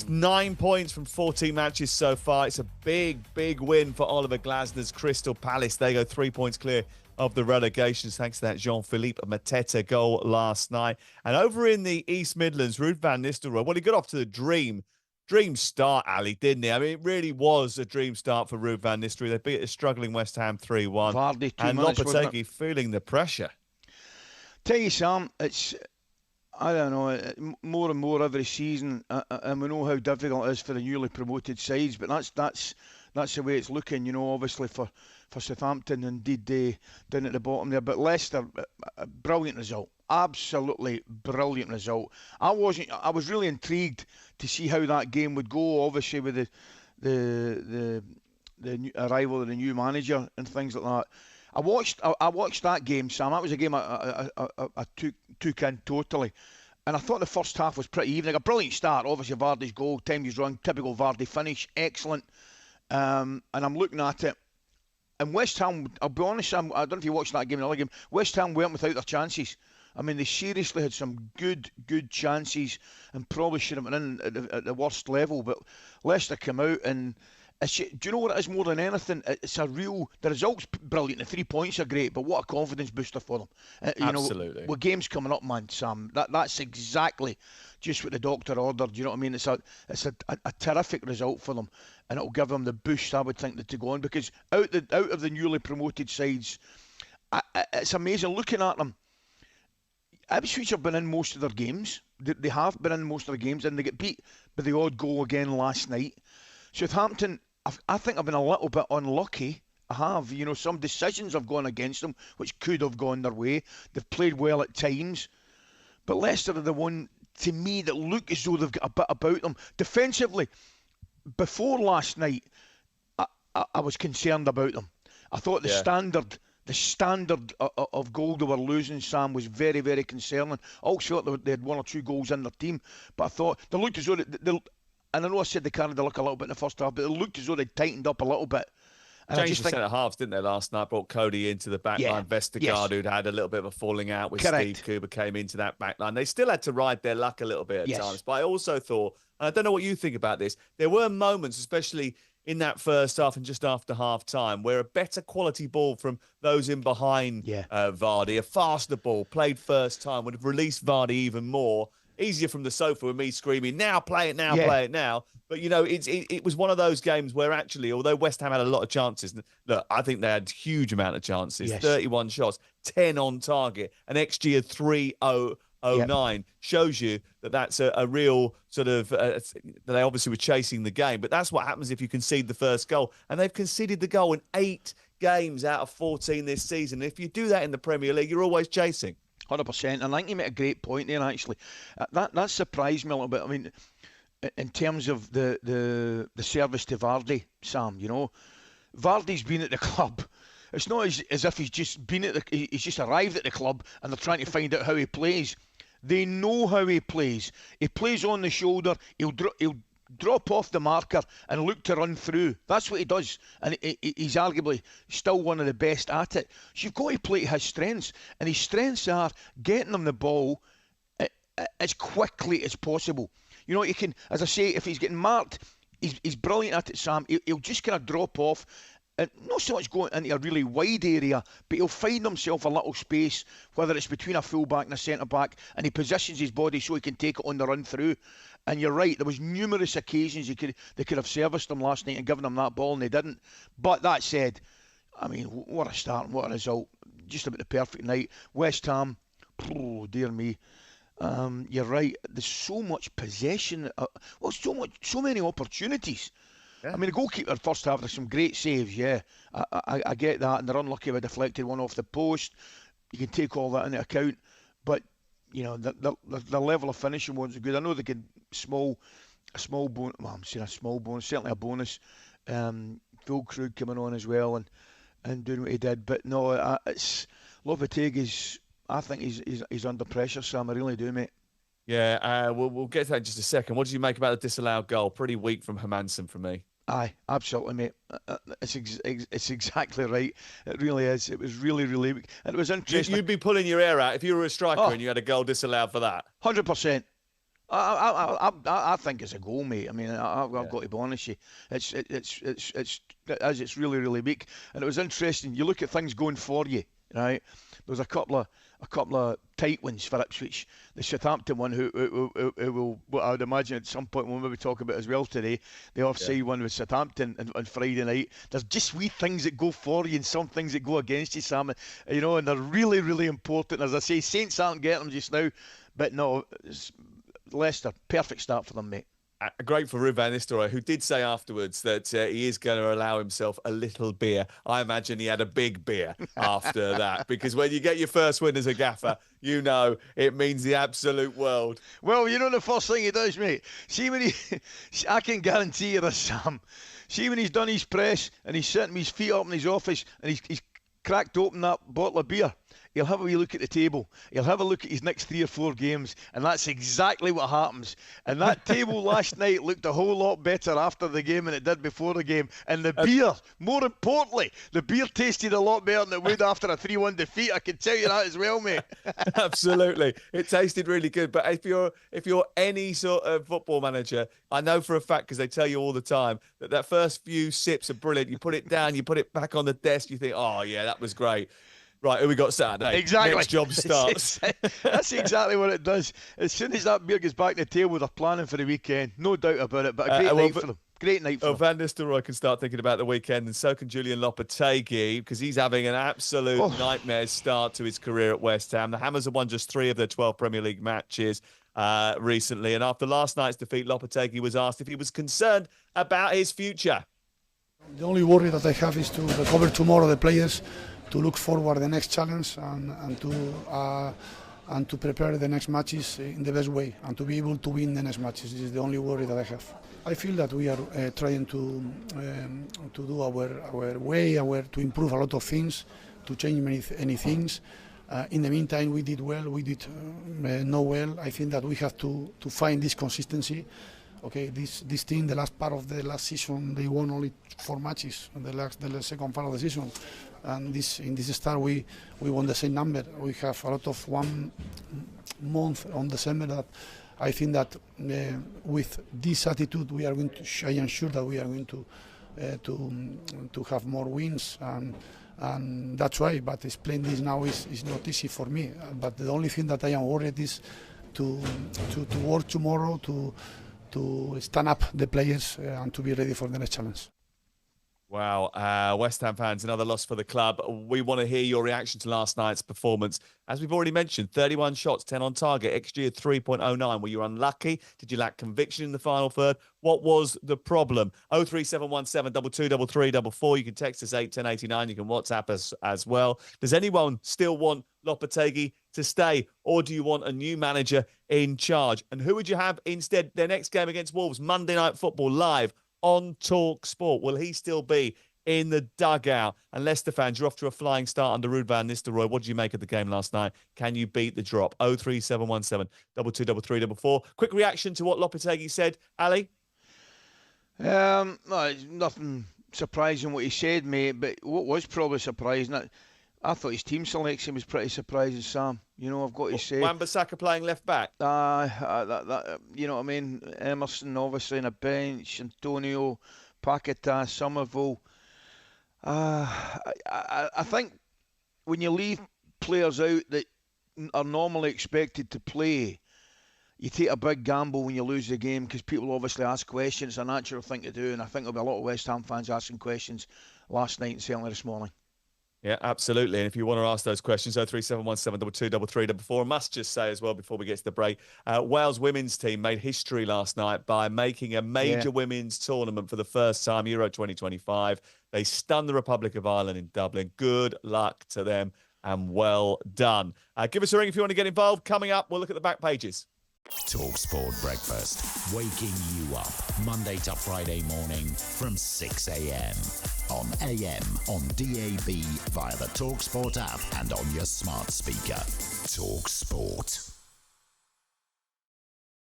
Just 9 points from 14 matches so far. It's a big, big win for Oliver Glasner's Crystal Palace. They go 3 points clear of the relegations thanks to that Jean-Philippe Mateta goal last night. And over in the East Midlands, Ruud van Nistelrooy, well, he got off to the dream start, Ali, didn't he? I mean, it really was a dream start for Ruud van Nistelrooy. They beat a struggling West Ham 3-1. Vardy, 2 and minutes, wasn't Lopetegui it? feeling the pressure. Tell you, Sam, it's, I don't know, more and more every season, and we know how difficult it is for the newly promoted sides, but that's the way it's looking, you know, obviously for Southampton, indeed down at the bottom there. But Leicester, a brilliant result, absolutely brilliant result. I was really intrigued to see how that game would go, obviously with the arrival of the new manager and things like that. I watched that game, Sam. That was a game I took in totally. And I thought the first half was pretty even. Like a brilliant start. Obviously, Vardy's goal, time he's run, typical Vardy finish, excellent. And I'm looking at it. And West Ham, I'll be honest, Sam, I don't know if you watched that game, another game. West Ham weren't without their chances. I mean, they seriously had some good chances and probably should have been in at the worst level. But Leicester came out and... do you know what it is more than anything? It's a real... The result's brilliant. The 3 points are great, but what a confidence booster for them. Absolutely. With games coming up, man, Sam, that's exactly just what the doctor ordered. You know what I mean? It's a terrific result for them, and it'll give them the boost, I would think, to go on. Because out of the newly promoted sides, it's amazing looking at them. Ipswich have been in most of their games. They have been in most of their games, and they get beat by the odd goal again last night. Southampton, I think I've been a little bit unlucky. I have. You know, some decisions have gone against them, which could have gone their way. They've played well at times. But Leicester are the one, to me, that look as though they've got a bit about them. Defensively, before last night, I was concerned about them. I thought the standard of goal they were losing, Sam, was very, very concerning. I also thought they had 1 or 2 goals in their team. But I thought they looked as though and I know I said they carried the luck a little bit in the first half, but it looked as though they'd tightened up a little bit. And Changed the centre halves, didn't they, last night? Brought Cody into the back line. Vestergaard, who'd had a little bit of a falling out with Steve Cooper, came into that back line. They still had to ride their luck a little bit at times. But I also thought, and I don't know what you think about this, there were moments, especially in that first half and just after half-time, where a better quality ball from those in behind Vardy, a faster ball, played first time, would have released Vardy even more. Easier from the sofa with me screaming, now, play it now, play it now. But, you know, it was one of those games where actually, although West Ham had a lot of chances, look, I think they had a huge amount of chances, 31 shots, 10 on target, an XG of 3.009, shows you that that's a real sort of, that they obviously were chasing the game. But that's what happens if you concede the first goal. And they've conceded the goal in 8 games out of 14 this season. If you do that in the Premier League, you're always chasing. 100%, and I think you made a great point there, actually. That surprised me a little bit. I mean, in terms of the service to Vardy, Sam, you know, Vardy's been at the club. It's not as if he's just he's just arrived at the club and they're trying to find out how he plays. They know how he plays. He plays on the shoulder. He'll drop off the marker and look to run through. That's what he does. And he's arguably still one of the best at it. So you've got to play to his strengths. And his strengths are getting him the ball as quickly as possible. You know, you can, as I say, if he's getting marked, he's brilliant at it, Sam. He'll just kind of drop off. And not so much going into a really wide area, but he'll find himself a little space, whether it's between a full-back and a centre-back, and he positions his body so he can take it on the run through. And you're right, there was numerous occasions they could have serviced him last night and given him that ball, and they didn't. But that said, I mean, what a start and what a result. Just about the perfect night. West Ham, oh, dear me. You're right, there's so much possession. So many opportunities. Yeah. I mean, the goalkeeper first half, there's some great saves, I get that, and they're unlucky with a deflected one off the post. You can take all that into account, but you know the level of finishing wasn't good. I know they could a small bonus. Well, I'm saying a small bonus, certainly a bonus. Phil Krug coming on as well and doing what he did, but no, it's Lopetegui's. I think he's under pressure, Sam. I really do, mate. Yeah, we'll get to that in just a second. What did you make about the disallowed goal? Pretty weak from Hermansen for me. Aye, absolutely, mate. It's exactly right. It really is. It was really, really weak. And it was interesting. You'd be pulling your hair out if you were a striker and you had a goal disallowed for that. 100%. I think it's a goal, mate. I mean, I've got to be honest with you. It's really, really weak. And it was interesting. You look at things going for you, right? There was a couple of tight ones for Ipswich. The Southampton one, who will, I would imagine at some point we'll maybe talk about as well today. The offside one with Southampton on Friday night. There's just wee things that go for you and some things that go against you, Sam. You know, and they're really, really important. As I say, Saints aren't getting them just now, but no. Leicester, perfect start for them, mate. Great for Ruud van Nistelrooy, who did say afterwards that he is going to allow himself a little beer. I imagine he had a big beer after that, because when you get your first win as a gaffer, you know it means the absolute world. Well, you know the first thing he does, mate? See when I can guarantee you this, Sam. See when he's done his press and he's sitting with his feet up in his office and he's cracked open that bottle of beer. He'll have a wee look at the table. He'll have a look at his next 3 or 4 games, and that's exactly what happens. And that table last night looked a whole lot better after the game than it did before the game. And the beer, more importantly, the beer tasted a lot better than it would after a 3-1 defeat. I can tell you that as well, mate. Absolutely. It tasted really good. But if you're any sort of football manager, I know for a fact, because they tell you all the time, that first few sips are brilliant. You put it down, you put it back on the desk, you think, oh, yeah, that was great. Right, who we got Saturday? Exactly. Next job starts. That's exactly what it does. As soon as that beer gets back to the table, they're planning for the weekend. No doubt about it, but a great night for them. Great night for them. Van Nistelrooy can start thinking about the weekend, and so can Julian Lopetegui, because he's having an absolute nightmare start to his career at West Ham. The Hammers have won just 3 of their 12 Premier League matches recently, and after last night's defeat, Lopetegui was asked if he was concerned about his future. The only worry that I have is to recover tomorrow the players, to look forward the next challenge and to prepare the next matches in the best way and to be able to win the next matches. This is the only worry that I have. I feel that we are trying to do our way, to improve a lot of things, to change many things. In the meantime, we did well. We did not well. I think that we have to find this consistency. Okay, this team, the last part of the last season, they won only 4 matches in the second part of the season, and in this start we won the same number. We have a lot of 1 month on December that I think that with this attitude we are going to. I am sure that we are going to have more wins, and that's why. But explain this now is not easy for me. But the only thing that I am worried is to work tomorrow to stand up the players and to be ready for the next challenge. Wow, West Ham fans, another loss for the club. We want to hear your reaction to last night's performance. As we've already mentioned, 31 shots, 10 on target, XG of 3.09. Were you unlucky? Did you lack conviction in the final third? What was the problem? 03717 223344. You can text us 81089. You can WhatsApp us as well. Does anyone still want Lopetegui to stay, or do you want a new manager in charge? And who would you have instead? Their next game against Wolves, Monday Night Football, live on talkSPORT. Will he still be in the dugout? And Leicester fans, you're off to a flying start under Ruud van Nistelrooy. What did you make of the game last night? Can you beat the drop? 03717 223344. Quick reaction to what Lopetegui said, Ali? No, nothing surprising what he said, mate. But what was probably surprising, I thought his team selection was pretty surprising, Sam. You know, I've got to say. Wan-Bissaka playing left back? You know what I mean? Emerson, obviously, on a bench. Antonio, Paquetá, Somerville. I think when you leave players out that are normally expected to play, you take a big gamble when you lose the game, because people obviously ask questions. It's a natural thing to do, and I think there'll be a lot of West Ham fans asking questions last night and certainly this morning. Yeah, absolutely. And if you want to ask those questions, 03717 223344. I must just say as well, before we get to the break, Wales women's team made history last night by making a major women's tournament for the first time, Euro 2025. They stunned the Republic of Ireland in Dublin. Good luck to them and well done. Give us a ring if you want to get involved. Coming up, we'll look at the back pages. talkSPORT Breakfast, waking you up Monday to Friday morning from 6 a.m. on AM, on DAB, via the talkSPORT app and on your smart speaker. talkSPORT.